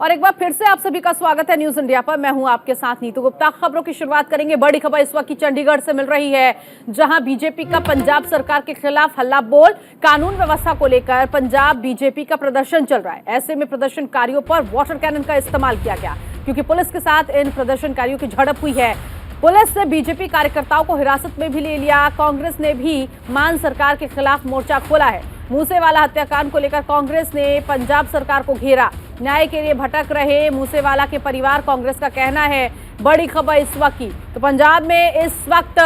और एक बार फिर से आप सभी का स्वागत है न्यूज इंडिया पर। मैं हूं आपके साथ नीतू गुप्ता। खबरों की शुरुआत करेंगे। बड़ी खबर इस वक्त की चंडीगढ़ से मिल रही है, जहां बीजेपी का पंजाब सरकार के खिलाफ हल्ला बोल। कानून व्यवस्था को लेकर पंजाब बीजेपी का प्रदर्शन चल रहा है। ऐसे में प्रदर्शनकारियों पर वाटर कैनन का इस्तेमाल किया गया, क्योंकि पुलिस के साथ इन प्रदर्शनकारियों की झड़प हुई है। पुलिस ने बीजेपी कार्यकर्ताओं को हिरासत में भी ले लिया। कांग्रेस ने भी मान सरकार के खिलाफ मोर्चा खोला है। मूसेवाला हत्याकांड को लेकर कांग्रेस ने पंजाब सरकार को घेरा। न्याय के लिए भटक रहे मूसेवाला के परिवार, कांग्रेस का कहना है। बड़ी खबर इस वक्त की, तो पंजाब में इस वक्त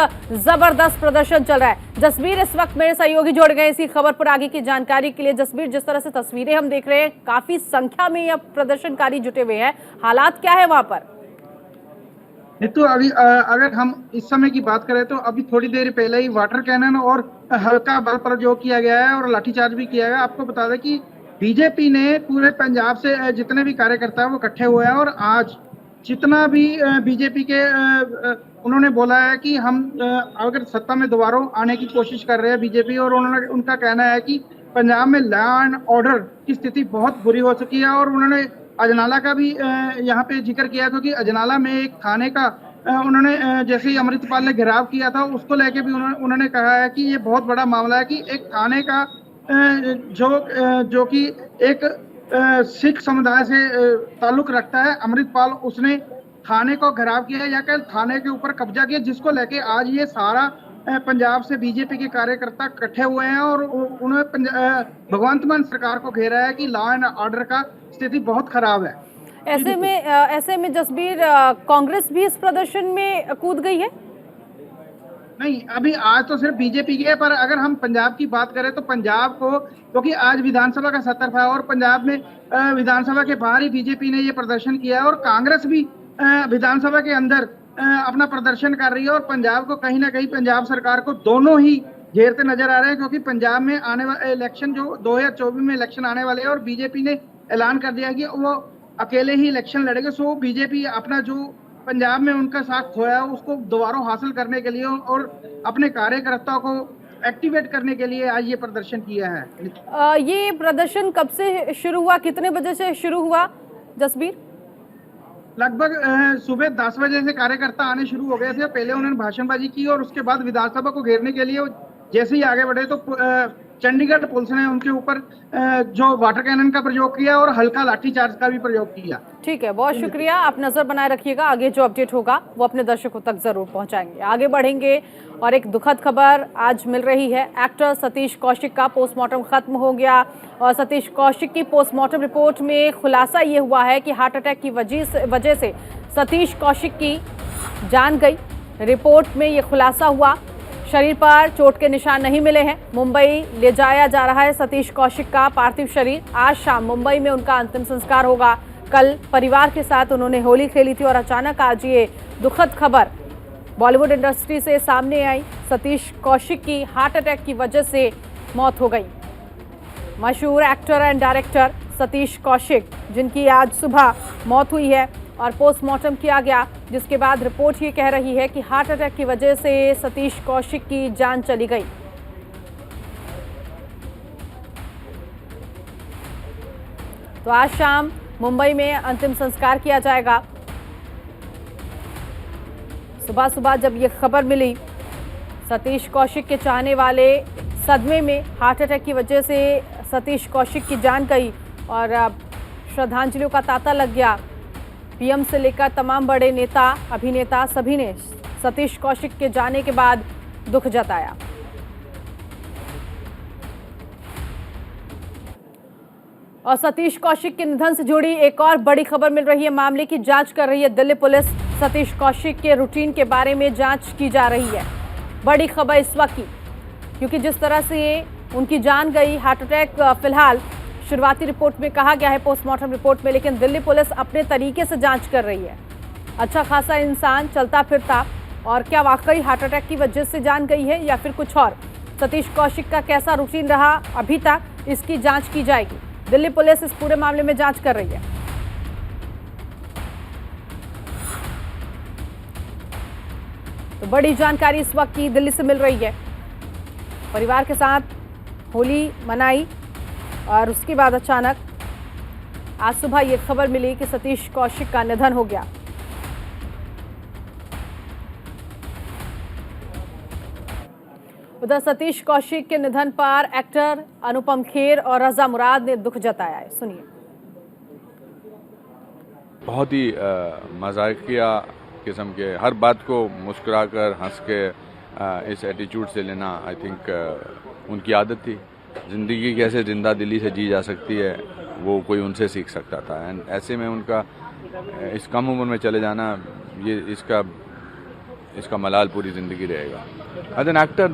जबरदस्त प्रदर्शन चल रहा है। जसबीर इस वक्त मेरे सहयोगी जोड़ गए इसी खबर पर आगे की जानकारी के लिए। जसबीर, जिस तरह से तस्वीरें हम देख रहे हैं, काफी संख्या में अब प्रदर्शनकारी जुटे हुए हैं, हालात क्या है वहां पर? तो अभी अगर हम इस समय की बात करें तो अभी थोड़ी देर पहले ही वाटर कैनन और हल्का बल प्रयोग किया गया है और लाठीचार्ज भी किया गया। आपको बता दें कि बीजेपी ने पूरे पंजाब से जितने भी कार्यकर्ता हैं वो इकट्ठे हुए हैं और आज जितना भी बीजेपी के उन्होंने बोला है कि हम अगर सत्ता में दोबारा आने की कोशिश कर रहे हैं बीजेपी, और उनका कहना है कि पंजाब में लॉ एंड ऑर्डर की स्थिति बहुत बुरी हो चुकी है। और उन्होंने अजनाला का भी यहाँ पे जिक्र किया, क्योंकि अजनाला में एक थाने का उन्होंने जैसे ही अमृतपाल ने घेराव किया था उसको लेके भी उन्होंने कहा है कि ये बहुत बड़ा मामला है कि एक थाने का जो कि एक सिख समुदाय से ताल्लुक रखता है अमृतपाल, उसने थाने को घेराव किया या कल थाने के ऊपर कब्जा किया, जिसको लेके आज ये सारा पंजाब से बीजेपी के कार्यकर्ता इकट्ठे हुए हैं और उन्होंने भगवंत मान सरकार को घेरा है कि लॉ एंड ऑर्डर का स्थिति बहुत खराब है। ऐसे में जसबीर, कांग्रेस भी इस प्रदर्शन में कूद गई है? नहीं, अभी आज तो सिर्फ बीजेपी की है, पर अगर हम पंजाब की बात करें तो पंजाब को, क्योंकि आज विधानसभा का सत्र था और पंजाब में विधानसभा के बाहर ही बीजेपी ने ये प्रदर्शन किया है और कांग्रेस भी विधानसभा के अंदर अपना प्रदर्शन कर रही है। और पंजाब को कहीं ना कहीं पंजाब सरकार को दोनों ही घेरते नजर आ रहे हैं, क्योंकि पंजाब में आने वाले इलेक्शन जो 2024 में इलेक्शन आने वाले हैं और बीजेपी ने ऐलान कर दिया कि वो अकेले ही इलेक्शन लड़ेंगे। सो बीजेपी अपना जो पंजाब में उनका साथ खोया है उसको दोबारा हासिल करने के लिए और अपने कार्यकर्ताओं को एक्टिवेट करने के लिए आज ये प्रदर्शन किया है। ये प्रदर्शन कब से शुरू हुआ, कितने बजे से शुरू हुआ जसबीर? लगभग सुबह 10 बजे से कार्यकर्ता आने शुरू हो गए थे। पहले उन्होंने भाषणबाजी की और उसके बाद विधानसभा को घेरने के लिए जैसे ही आगे बढ़े तो चंडीगढ़ पुलिस ने उनके ऊपर जो वाटर कैनन का प्रयोग किया और हल्का लाठीचार्ज का भी प्रयोग किया। ठीक है, बहुत शुक्रिया। आप नजर बनाए रखिएगा, आगे जो अपडेट होगा वो अपने दर्शकों तक जरूर पहुंचाएंगे। आगे बढ़ेंगे और एक दुखद खबर आज मिल रही है। एक्टर सतीश कौशिक का पोस्टमार्टम खत्म हो गया और सतीश कौशिक की पोस्टमार्टम रिपोर्ट में खुलासा ये हुआ है कि हार्ट अटैक की वजह से सतीश कौशिक की जान गई। रिपोर्ट में ये खुलासा हुआ। शरीर पर चोट के निशान नहीं मिले हैं। मुंबई ले जाया जा रहा है सतीश कौशिक का पार्थिव शरीर। आज शाम मुंबई में उनका अंतिम संस्कार होगा। कल परिवार के साथ उन्होंने होली खेली थी और अचानक आज ये दुखद खबर बॉलीवुड इंडस्ट्री से सामने आई। सतीश कौशिक की हार्ट अटैक की वजह से मौत हो गई। मशहूर actor and director Satish Kaushik, जिनकी आज सुबह मौत हुई है और पोस्टमार्टम किया गया, जिसके बाद रिपोर्ट ये कह रही है कि हार्ट अटैक की वजह से सतीश कौशिक की जान चली गई। तो आज शाम मुंबई में अंतिम संस्कार किया जाएगा। सुबह सुबह जब ये खबर मिली, सतीश कौशिक के चाहने वाले सदमे में, हार्ट अटैक की वजह से सतीश कौशिक की जान गई और श्रद्धांजलियों का तांता लग गया। पीएम से लेकर तमाम बड़े नेता, अभिनेता, सभी ने सतीश कौशिक के जाने के बाद दुख जताया। और सतीश कौशिक के निधन से जुड़ी एक और बड़ी खबर मिल रही है। मामले की जांच कर रही है दिल्ली पुलिस। सतीश कौशिक के रूटीन के बारे में जांच की जा रही है। बड़ी खबर इस वक्त की, क्योंकि जिस तरह से उनकी जान गई, हार्ट अटैक फिलहाल शुरुआती रिपोर्ट में कहा गया है, पोस्टमार्टम रिपोर्ट में, लेकिन दिल्ली पुलिस अपने तरीके से जांच कर रही है। अच्छा खासा इंसान चलता फिरता, और क्या वाकई हार्ट अटैक की वजह से जान गई है या फिर कुछ और? सतीश कौशिक का कैसा रूटीन रहा अभी तक, इसकी जांच की जाएगी। दिल्ली पुलिस इस पूरे मामले में जांच कर रही है। तो बड़ी जानकारी इस वक्त की दिल्ली से मिल रही है। परिवार के साथ होली मनाई और उसके बाद अचानक आज सुबह ये खबर मिली कि सतीश कौशिक का निधन हो गया। उधर सतीश कौशिक के निधन पर एक्टर अनुपम खेर और रजा मुराद ने दुख जताया है। सुनिए। बहुत ही मजाकिया किस्म के हर बात को मुस्कुराकर हंस के इस एटीट्यूड से लेना आई थिंक उनकी आदत थी। ज़िंदगी कैसे जिंदा दिली से जी जा सकती है वो कोई उनसे सीख सकता था। एंड ऐसे में उनका इस कम उम्र में चले जाना ये इसका मलाल पूरी ज़िंदगी रहेगा। As an actor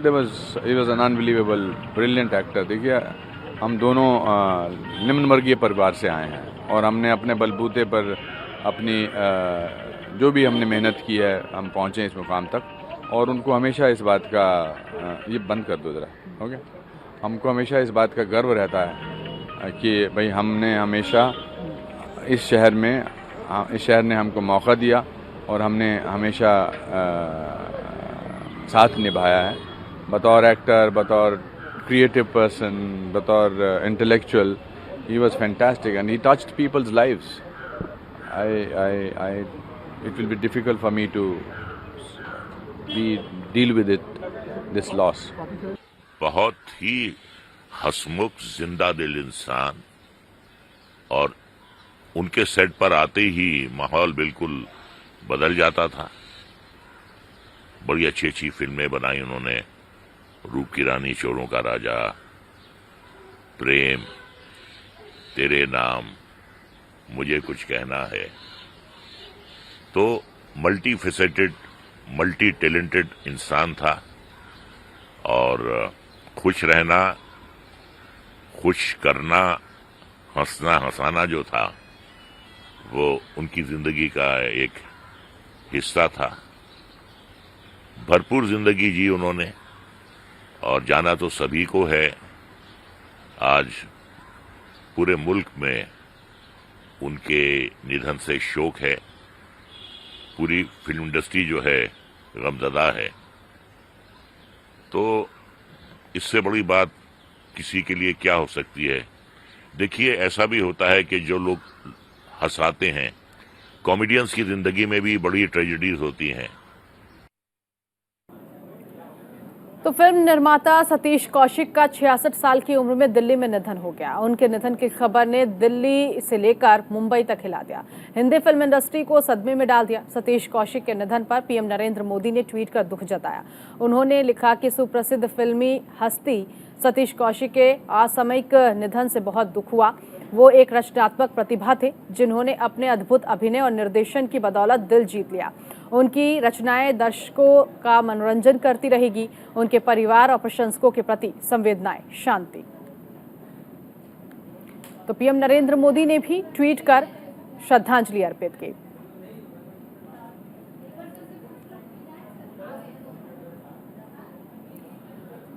he was an unbelievable brilliant actor. देखिए हम दोनों निम्न वर्गीय परिवार से आए हैं और हमने अपने बलबूते पर अपनी जो भी हमने मेहनत की है हम पहुँचे इस मुकाम तक। और उनको हमेशा इस बात का ये बंद कर दो ज़रा, ओके। हमको हमेशा इस बात का गर्व रहता है कि भाई हमने हमेशा इस शहर ने हमको मौका दिया और हमने हमेशा साथ निभाया है बतौर एक्टर, बतौर क्रिएटिव पर्सन, बतौर intellectual. He was fantastic and he touched people's lives. It will be difficult for me to deal with this loss. बहुत ही हंसमुख जिंदा दिल इंसान और उनके सेट पर आते ही माहौल बिल्कुल बदल जाता था। बड़ी अच्छी अच्छी फिल्में बनाई उन्होंने। रूप की रानी, चोरों का राजा, प्रेम, तेरे नाम, मुझे कुछ कहना है। तो मल्टी फेसेटेड, मल्टी टैलेंटेड इंसान था और खुश रहना, खुश करना, हंसना हंसाना जो था वो उनकी जिंदगी का एक हिस्सा था। भरपूर जिंदगी जी उन्होंने और जाना तो सभी को है। आज पूरे मुल्क में उनके निधन से शोक है। पूरी फिल्म इंडस्ट्री जो है गमज़दा है। तो इससे बड़ी बात किसी के लिए क्या हो सकती है। देखिए ऐसा भी होता है कि जो लोग हंसाते हैं, कॉमेडियंस की जिंदगी में भी बड़ी ट्रेजेडीज होती हैं। तो फिल्म निर्माता सतीश कौशिक का 66 साल की उम्र में दिल्ली में निधन हो गया। उनके निधन की खबर ने दिल्ली से लेकर मुंबई तक हिला दिया, हिंदी फिल्म इंडस्ट्री को सदमे में डाल दिया। सतीश कौशिक के निधन पर पीएम नरेंद्र मोदी ने ट्वीट कर दुख जताया। उन्होंने लिखा कि सुप्रसिद्ध फिल्मी हस्ती सतीश कौशिक के असामयिक निधन से बहुत दुख हुआ। वो एक रचनात्मक प्रतिभा थे जिन्होंने अपने अद्भुत अभिनय और निर्देशन की बदौलत दिल जीत लिया। उनकी रचनाएं दर्शकों का मनोरंजन करती रहेगी। उनके परिवार और प्रशंसकों के प्रति संवेदनाएं शांति। तो पीएम नरेंद्र मोदी ने भी ट्वीट कर श्रद्धांजलि अर्पित की।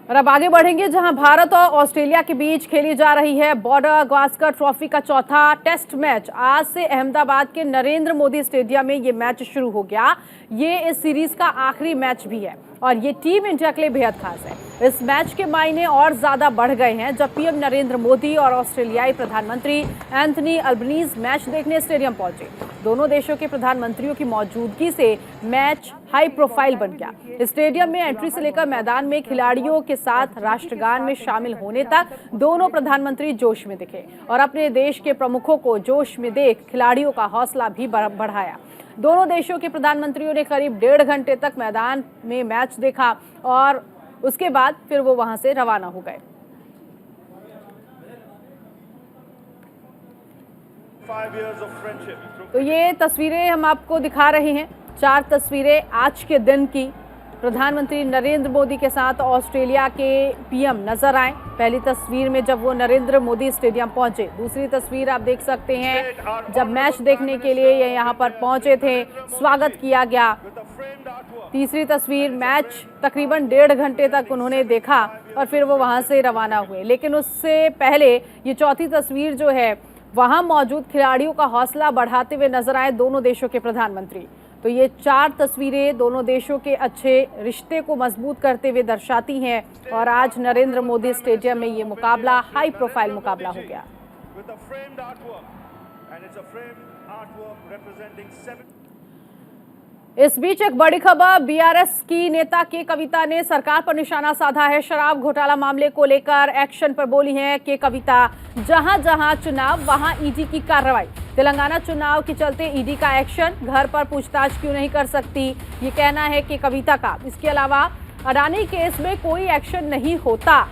और अब आगे बढ़ेंगे जहां भारत और ऑस्ट्रेलिया के बीच खेली जा रही है बॉर्डर गावस्कर ट्रॉफी का चौथा टेस्ट मैच। आज से अहमदाबाद के नरेंद्र मोदी स्टेडियम में ये मैच शुरू हो गया। ये इस सीरीज का आखिरी मैच भी है और ये टीम इंडिया के लिए बेहद खास है। इस मैच के मायने और ज्यादा बढ़ गए हैं जब पीएम नरेंद्र मोदी और ऑस्ट्रेलियाई प्रधानमंत्री एंथनी अल्बनीज मैच देखने स्टेडियम पहुंचे। दोनों देशों के प्रधानमंत्रियों की मौजूदगी से मैच हाई प्रोफाइल बन गया। स्टेडियम में एंट्री से लेकर मैदान में खिलाड़ियों के साथ राष्ट्रगान में शामिल होने तक दोनों प्रधानमंत्री जोश में दिखे और अपने देश के प्रमुखों को जोश में देख खिलाड़ियों का हौसला भी बढ़ाया। दोनों देशों के प्रधानमंत्रियों ने करीब 1.5 घंटे तक मैदान में मैच देखा और उसके बाद फिर वो वहां से रवाना हो गए। तो ये तस्वीरें हम आपको दिखा रहे हैं, 4 तस्वीरें आज के दिन की। प्रधानमंत्री नरेंद्र मोदी के साथ ऑस्ट्रेलिया के पीएम नजर आए। पहली तस्वीर में जब वो नरेंद्र मोदी स्टेडियम पहुंचे। दूसरी तस्वीर आप देख सकते हैं जब मैच देखने के लिए ये यहाँ पर पहुंचे थे, स्वागत किया गया। तीसरी तस्वीर मैच तकरीबन 1.5 घंटे तक उन्होंने देखा और फिर वो वहां से रवाना हुए। लेकिन उससे पहले ये चौथी तस्वीर जो है वहां मौजूद खिलाड़ियों का हौसला बढ़ाते हुए नजर आए दोनों देशों के प्रधानमंत्री। तो ये 4 तस्वीरें दोनों देशों के अच्छे रिश्ते को मजबूत करते हुए दर्शाती हैं और आज नरेंद्र मोदी स्टेडियम में ये मुकाबला हाई प्रोफाइल मुकाबला हो गया। a frame artwork representing 7. इस बीच एक बड़ी खबर, बीआरएस की नेता के कविता ने सरकार पर निशाना साधा है। शराब घोटाला मामले को लेकर एक्शन पर बोली हैं के कविता। जहां जहां चुनाव वहां ईडी की कार्रवाई। तेलंगाना चुनाव के चलते ईडी का एक्शन, घर पर पूछताछ क्यों नहीं कर सकती, ये कहना है के कविता का। इसके अलावा अडानी केस में कोई एक्शन नहीं होता,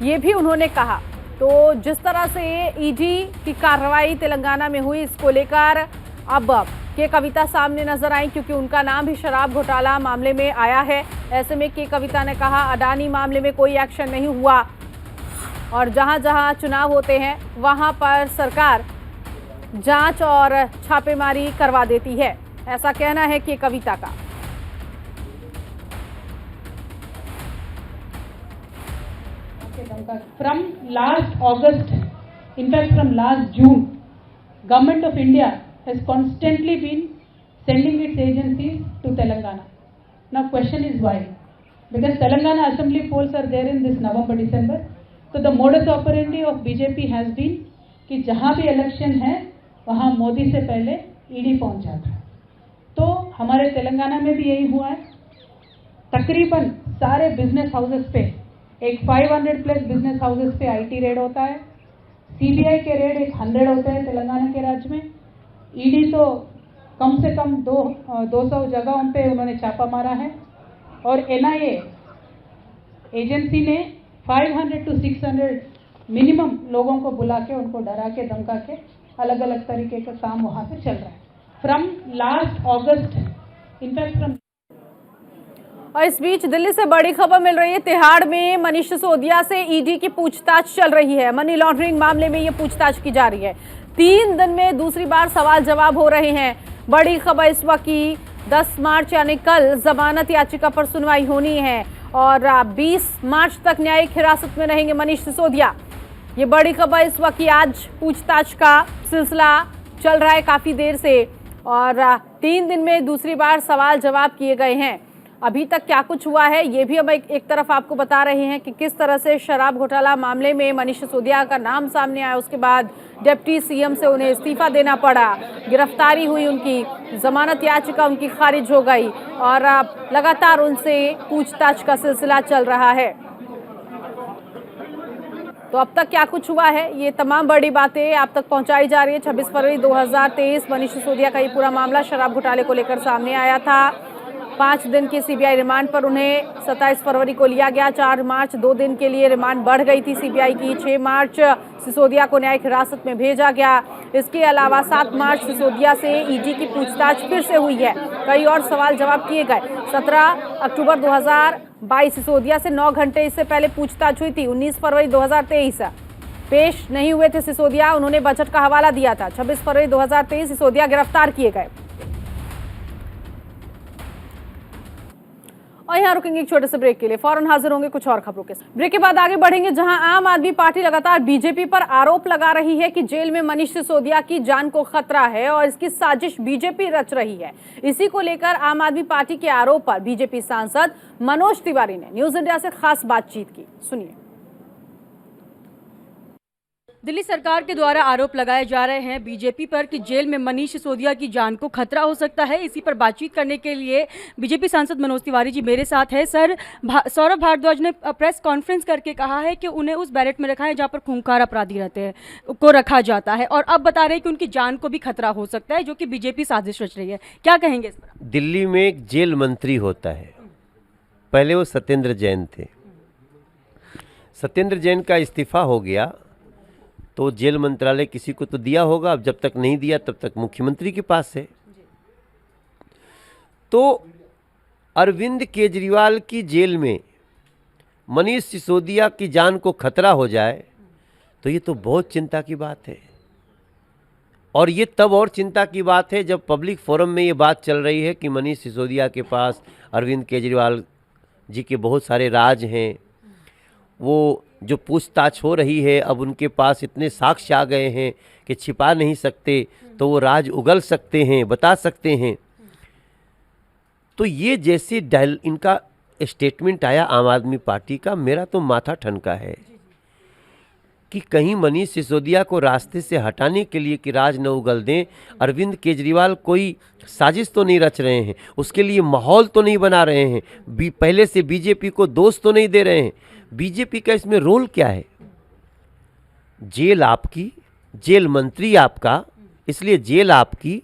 ये भी उन्होंने कहा। तो जिस तरह से ईडी की कार्रवाई तेलंगाना में हुई, इसको लेकर अब के कविता सामने नजर आई, क्योंकि उनका नाम भी शराब घोटाला मामले में आया है। ऐसे में के कविता ने कहा अडानी मामले में कोई एक्शन नहीं हुआ और जहां जहां चुनाव होते हैं वहां पर सरकार जांच और छापेमारी करवा देती है, ऐसा कहना है के कविता का। From last August, in fact from last June, Government of India has constantly been sending its agencies to Telangana. Now question is why? Because Telangana assembly polls are there in this November, December. So the modus operandi of BJP has been कि जहाँ भी election है वहाँ मोदी से पहले ED पहुँच जाता है। तो हमारे तेलंगाना में भी यही हुआ है। तकरीबन सारे बिजनेस हाउसेस पे एक 500 प्लस बिजनेस हाउसेस पे आईटी रेड होता है। सीबीआई के रेड एक 100 होते हैं तेलंगाना के राज्य में। ईडी तो कम से कम 200 जगहों पे उन्होंने छापा मारा है और एनआईए एजेंसी ने 500 to 600 मिनिमम लोगों को बुला के उनको डरा के धमका के अलग अलग तरीके का काम वहां पे चल रहा है। From last August, in fact from. और इस बीच दिल्ली से बड़ी खबर मिल रही है। तिहाड़ में मनीष सिसोदिया से ईडी की पूछताछ चल रही है। मनी लॉन्ड्रिंग मामले में ये पूछताछ की जा रही है। 3 दिन में दूसरी बार सवाल जवाब हो रहे हैं। बड़ी खबर इस वक्त की 10 मार्च यानी कल जमानत याचिका पर सुनवाई होनी है और 20 मार्च तक न्यायिक हिरासत में रहेंगे मनीष सिसोदिया। ये बड़ी खबर इस वक्त की। आज पूछताछ का सिलसिला चल रहा है काफी देर से और 3 दिन में दूसरी बार सवाल जवाब किए गए हैं। अभी तक क्या कुछ हुआ है ये भी हम एक तरफ आपको बता रहे हैं कि किस तरह से शराब घोटाला मामले में मनीष सिसोदिया का नाम सामने आया। उसके बाद डिप्टी सीएम से उन्हें इस्तीफा देना पड़ा, गिरफ्तारी हुई उनकी, जमानत याचिका उनकी खारिज हो गई और लगातार उनसे पूछताछ का सिलसिला चल रहा है। तो अब तक क्या कुछ हुआ है ये तमाम बड़ी बातें आप तक पहुंचाई जा रही है। 26 फरवरी 2023 मनीष सिसोदिया का ये पूरा मामला शराब घोटाले को लेकर सामने आया था। 5 दिन की सीबीआई रिमांड पर उन्हें 27 फरवरी को लिया गया। 4 मार्च 2 दिन के लिए रिमांड बढ़ गई थी सीबीआई की। 6 मार्च सिसोदिया को न्यायिक हिरासत में भेजा गया। इसके अलावा 7 मार्च सिसोदिया से ईडी की पूछताछ फिर से हुई है। कई और सवाल जवाब किए गए। 17 अक्टूबर 2022 सिसोदिया से 9 घंटे इससे पहले पूछताछ हुई थी। 19 फरवरी 2023 पेश नहीं हुए थे सिसोदिया, उन्होंने बजट का हवाला दिया था। 26 फरवरी 2023 सिसोदिया गिरफ्तार किए गए। और यहाँ रुकेंगे एक छोटे से ब्रेक के लिए, फौरन हाजिर होंगे कुछ और खबरों के साथ। ब्रेक के बाद आगे बढ़ेंगे जहां आम आदमी पार्टी लगातार बीजेपी पर आरोप लगा रही है कि जेल में मनीष सिसोदिया की जान को खतरा है और इसकी साजिश बीजेपी रच रही है। इसी को लेकर आम आदमी पार्टी के आरोप पर बीजेपी सांसद मनोज तिवारी ने न्यूज इंडिया से खास बातचीत की, सुनिए। दिल्ली सरकार के द्वारा आरोप लगाए जा रहे हैं बीजेपी पर कि जेल में मनीष सिसोदिया की जान को खतरा हो सकता है। इसी पर बातचीत करने के लिए बीजेपी सांसद मनोज तिवारी जी मेरे साथ है। सर, सौरभ भारद्वाज ने प्रेस कॉन्फ्रेंस करके कहा है कि उन्हें उस बैरक में रखा है जहां पर खूंखार अपराधी रहते हैं को रखा जाता है और अब बता रहे हैं कि उनकी जान को भी खतरा हो सकता है, जो कि बीजेपी साजिश रच रही है। क्या कहेंगे इस पर? दिल्ली में एक जेल मंत्री होता है, पहले वो सत्येंद्र जैन थे। सत्येंद्र जैन का इस्तीफा हो गया तो जेल मंत्रालय किसी को तो दिया होगा, अब जब तक नहीं दिया तब तक मुख्यमंत्री के पास है। तो अरविंद केजरीवाल की जेल में मनीष सिसोदिया की जान को खतरा हो जाए तो ये तो बहुत चिंता की बात है। और ये तब और चिंता की बात है जब पब्लिक फोरम में ये बात चल रही है कि मनीष सिसोदिया के पास अरविंद केजरीवाल जी के बहुत सारे राज हैं। वो जो पूछताछ हो रही है अब उनके पास इतने साक्ष्य आ गए हैं कि छिपा नहीं सकते, तो वो राज उगल सकते हैं, बता सकते हैं। तो ये जैसे इनका स्टेटमेंट आया आम आदमी पार्टी का, मेरा तो माथा ठनका है कि कहीं मनीष सिसोदिया को रास्ते से हटाने के लिए कि राज न उगल दें, अरविंद केजरीवाल कोई साजिश तो नहीं रच रहे हैं, उसके लिए माहौल तो नहीं बना रहे हैं, पहले से बीजेपी को दोष तो नहीं दे रहे हैं। बीजेपी का इसमें रोल क्या है? जेल आपकी, जेल मंत्री आपका, इसलिए जेल आपकी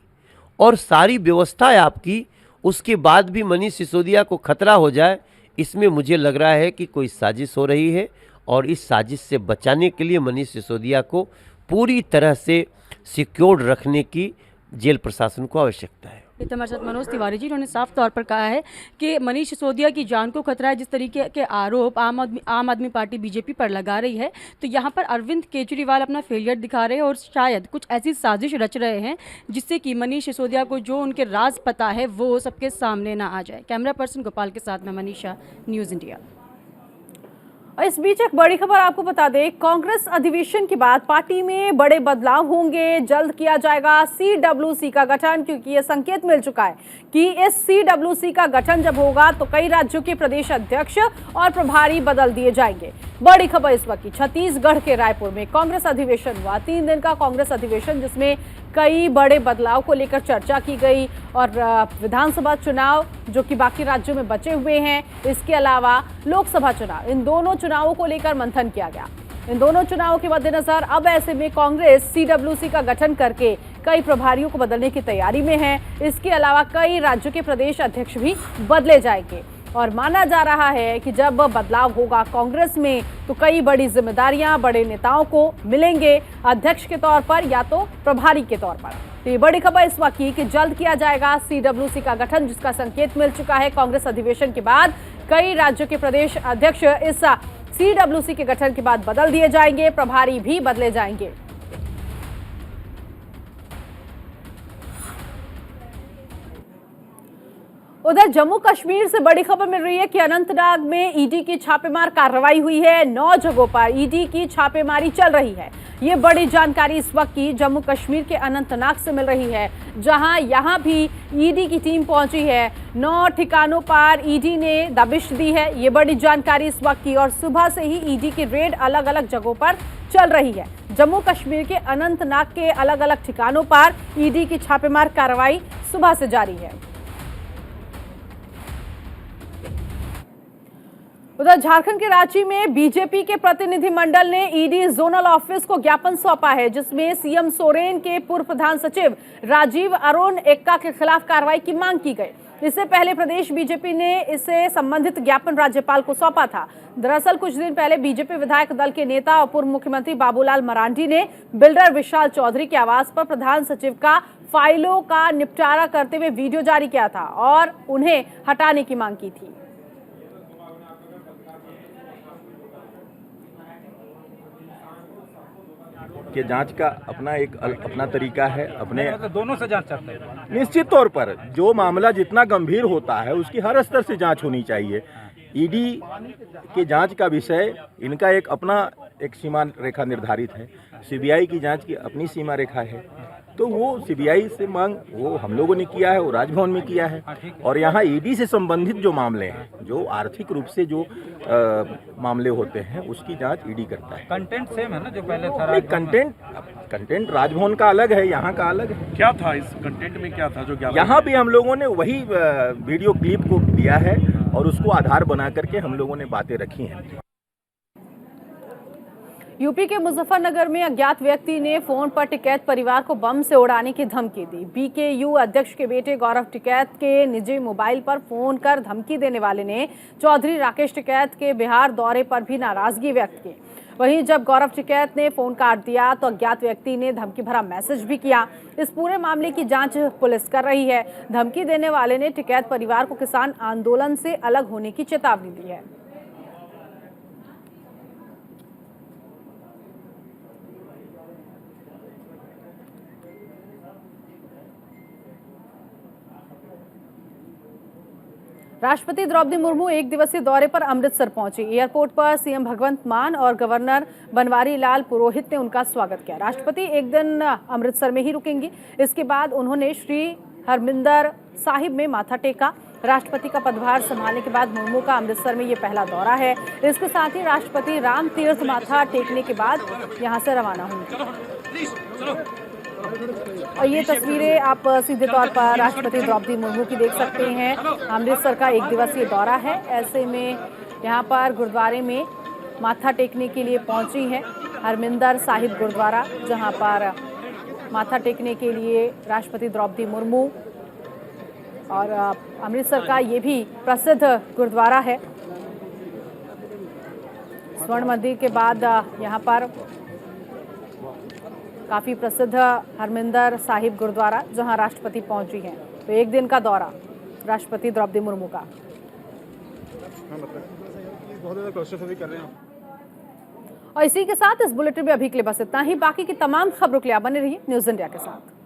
और सारी व्यवस्था आपकी, उसके बाद भी मनीष सिसोदिया को खतरा हो जाए, इसमें मुझे लग रहा है कि कोई साजिश हो रही है और इस साजिश से बचाने के लिए मनीष सिसोदिया को पूरी तरह से सिक्योर्ड रखने की जेल प्रशासन को आवश्यकता है। हमारे साथ मनोज तिवारी जी, उन्होंने साफ तौर पर कहा है कि मनीष सिसोदिया की जान को खतरा है। जिस तरीके के आरोप आम आदमी पार्टी बीजेपी पर लगा रही है, तो यहाँ पर अरविंद केजरीवाल अपना फेलियर दिखा रहे हैं और शायद कुछ ऐसी साजिश रच रहे हैं जिससे कि मनीष सिसोदिया को जो उनके राज पता है वो सबके सामने ना आ जाए। कैमरा पर्सन गोपाल के साथ मैं मनीषा, न्यूज़ इंडिया। और इस बीच एक बड़ी खबर आपको बता दें, कांग्रेस अधिवेशन के बाद पार्टी में बड़े बदलाव होंगे। जल्द किया जाएगा CWC का गठन, क्योंकि ये संकेत मिल चुका है कि इस CWC का गठन जब होगा तो कई राज्यों के प्रदेश अध्यक्ष और प्रभारी बदल दिए जाएंगे। बड़ी खबर इस वक्त की, छत्तीसगढ़ के रायपुर में कांग्रेस अधिवेशन हुआ। 3 दिन का कांग्रेस अधिवेशन जिसमें कई बड़े बदलाव को लेकर चर्चा की गई और विधानसभा चुनाव जो कि बाकी राज्यों में बचे हुए हैं, इसके अलावा लोकसभा चुनाव, इन दोनों चुनावों को लेकर मंथन किया गया। इन दोनों चुनावों के मद्देनजर अब ऐसे में कांग्रेस CWC का गठन करके कई प्रभारियों को बदलने की तैयारी में है। इसके अलावा कई राज्यों के प्रदेश अध्यक्ष भी बदले जाएंगे और माना जा रहा है कि जब बदलाव होगा कांग्रेस में तो कई बड़ी जिम्मेदारियां बड़े नेताओं को मिलेंगे, अध्यक्ष के तौर पर या तो प्रभारी के तौर पर। तो ये बड़ी खबर इस वक्त की कि जल्द किया जाएगा CWC का गठन, जिसका संकेत मिल चुका है। कांग्रेस अधिवेशन के बाद कई राज्यों के प्रदेश अध्यक्ष इस CWC के गठन के बाद बदल दिए जाएंगे, प्रभारी भी बदले जाएंगे। उधर जम्मू कश्मीर से बड़ी खबर मिल रही है कि अनंतनाग में ईडी की छापेमार कार्रवाई हुई है। 9 जगहों पर ईडी की छापेमारी चल रही है। ये बड़ी जानकारी इस वक्त की जम्मू कश्मीर के अनंतनाग से मिल रही है, जहां यहां भी ईडी की टीम पहुंची है। 9 ठिकानों पर ईडी ने दबिश दी है। ये बड़ी जानकारी इस वक्त की, और सुबह से ही ईडी की रेड अलग अलग जगहों पर चल रही है। जम्मू कश्मीर के अनंतनाग के अलग अलग ठिकानों पर ईडी की छापेमार कार्रवाई सुबह से जारी है। उधर झारखंड के रांची में बीजेपी के प्रतिनिधिमंडल ने ईडी जोनल ऑफिस को ज्ञापन सौंपा है, जिसमें सीएम सोरेन के पूर्व प्रधान सचिव राजीव अरुण एक्का के खिलाफ कार्रवाई की मांग की गई। इससे पहले प्रदेश बीजेपी ने इससे संबंधित ज्ञापन राज्यपाल को सौंपा था। दरअसल कुछ दिन पहले बीजेपी विधायक दल के नेता और पूर्व मुख्यमंत्री बाबूलाल मरांडी ने बिल्डर विशाल चौधरी के आवास पर प्रधान सचिव का फाइलों का निपटारा करते हुए वीडियो जारी किया था और उन्हें हटाने की मांग की थी। के जांच का अपना तरीका है, अपने दोनों से जांच चाहते हैं। निश्चित तौर पर जो मामला जितना गंभीर होता है उसकी हर स्तर से जांच होनी चाहिए। ईडी के जांच का विषय, इनका एक सीमा रेखा निर्धारित है। सीबीआई की जांच की अपनी सीमा रेखा है, तो वो सीबीआई से मांग वो हम लोगों ने किया है, वो राजभवन में किया है। और यहाँ ईडी से संबंधित जो मामले हैं, जो आर्थिक रूप से जो मामले होते हैं, उसकी जांच ईडी करता है। कंटेंट सेम है ना जो पहले था? कंटेंट राजभवन का अलग है, यहाँ का अलग है। क्या था इस कंटेंट में, क्या था जो यहाँ भी हम लोगों ने वही वीडियो क्लिप को दिया है और उसको आधार बना करके हम लोगों ने बातें रखी हैं। यूपी के मुजफ्फरनगर में अज्ञात व्यक्ति ने फोन पर टिकैत परिवार को बम से उड़ाने की धमकी दी। बीकेयू अध्यक्ष के बेटे गौरव टिकैत के निजी मोबाइल पर फोन कर धमकी देने वाले ने चौधरी राकेश टिकैत के बिहार दौरे पर भी नाराजगी व्यक्त की। वहीं जब गौरव टिकैत ने फोन काट दिया तो अज्ञात व्यक्ति ने धमकी भरा मैसेज भी किया। इस पूरे मामले की जांच पुलिस कर रही है। धमकी देने वाले ने टिकैत परिवार को किसान आंदोलन से अलग होने की चेतावनी दी है। राष्ट्रपति द्रौपदी मुर्मू 1 दिवसीय दौरे पर अमृतसर पहुंची। एयरपोर्ट पर सीएम भगवंत मान और गवर्नर बनवारी लाल पुरोहित ने उनका स्वागत किया। राष्ट्रपति एक दिन अमृतसर में ही रुकेंगी। इसके बाद उन्होंने श्री हरमिंदर साहिब में माथा टेका। राष्ट्रपति का पदभार संभालने के बाद मुर्मू का अमृतसर में ये पहला दौरा है। इसके साथ ही राष्ट्रपति राम तीर्थ माथा टेकने के बाद यहां से रवाना होंगे। और ये तस्वीरें आप सीधे तौर पर राष्ट्रपति द्रौपदी मुर्मू की देख सकते हैं। अमृतसर का 1 दिवसीय दौरा है, ऐसे में यहाँ पर गुरुद्वारे में माथा टेकने के लिए पहुंची हैं हरमिंदर साहिब गुरुद्वारा, जहां पर माथा टेकने के लिए राष्ट्रपति द्रौपदी मुर्मू। और अमृतसर का ये भी प्रसिद्ध गुरुद्वारा है। स्वर्ण मंदिर के बाद यहाँ पर काफ़ी प्रसिद्ध हरमिंदर साहिब गुरुद्वारा, जहां राष्ट्रपति पहुंची हैं। तो 1 दिन का दौरा राष्ट्रपति द्रौपदी मुर्मू का। और इसी के साथ इस बुलेटिन में अभी के लिए बस इतना ही। बाकी की तमाम खबरों के लिए आप बने रहिए न्यूज़ इंडिया के साथ।